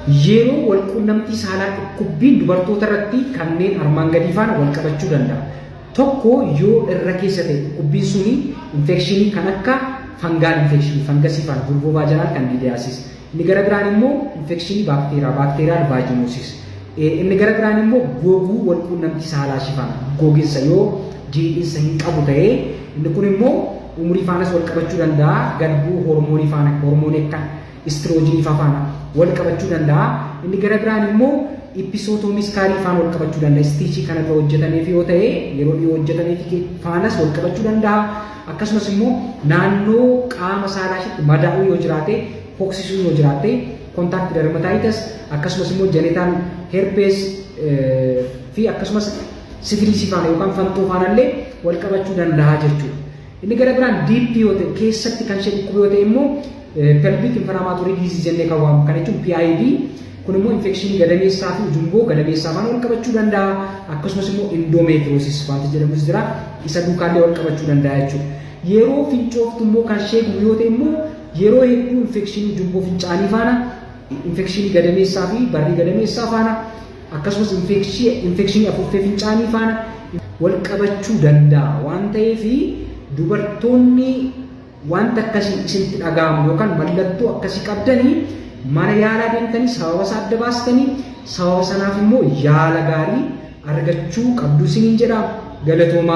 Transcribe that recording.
yeroo wal quunnamtii saalaa dhukkubbiin dubartoota irratti kanneen armaan gadii faana wal qabachuu danda'a. Tokko yoo irra keessa ta'e dhukkubbiin suni infekshinii kan akka fangaal infekshinii fangasii faana vulvoo vaajinaal kandidiyaasiis. Inni gara biraan immoo infekshinii baakteeriyaal vaajinoosis. Inni gara biraan immoo googuu wal quunnamtii saalaa faana gogiinsa yoo jiidhinsa hin qabu ta'ee inni kun immoo umurii faanas wal qabachuu danda'a. Galbuu hormoonii faana hormoonii akka istiroojiinii faana wal qabachuu danda'a. Inni gara biraan immoo episootoomii iskaarii faana wal qabachuu danda'a. Istiichii kana irra hojjetameef yoo ta'e yeroo dhiyoo hojjetameef faanas wal qabachuu danda'a. Akkasumas immoo naannoo qaama saalaashitti madaa'uu yoo jiraate hoksisuu yoo jiraate kontaakti dermataayitas akkasumas immoo jenetaan herpees fi akkasumas sifilisii faana yookaan fantoo faanallee wal qabachuu danda'a jechuudha. Inni gara biraan diippii yoo ta'e keessatti kan ishee dhukkuba yoo ta'e immoo pelvic inflammatory disease jennee kan waamamu kan jechuun PID kun immoo infekshinii gadameessaa fi ujumboo gadameessaa faana wal qabachuu danda'a. Akkasumas immoo endometriosis wanti jedhamus jira isa duukaallee wal qabachuu danda'a jechuudha. Yeroo fincooftu immoo kan ishee gubu yoo ta'e immoo yeroo hedduu infekshinii ujumboo fincaanii faana infekshinii gadameessaa fi barrii gadameessaa faana akkasumas infekshinii afuuffee fincaanii faana wal qabachuu danda'a waan ta'eef dubartoonni wanta akkasii isinitti dhaga'amu yookaan mallattoo akkasii qabdanii mana yaalaa deemtanii sababa isaa adda baastanii sababa sanaaf immoo yaala gaarii argachuu qabdu isiniin jedha. Galatoomaa.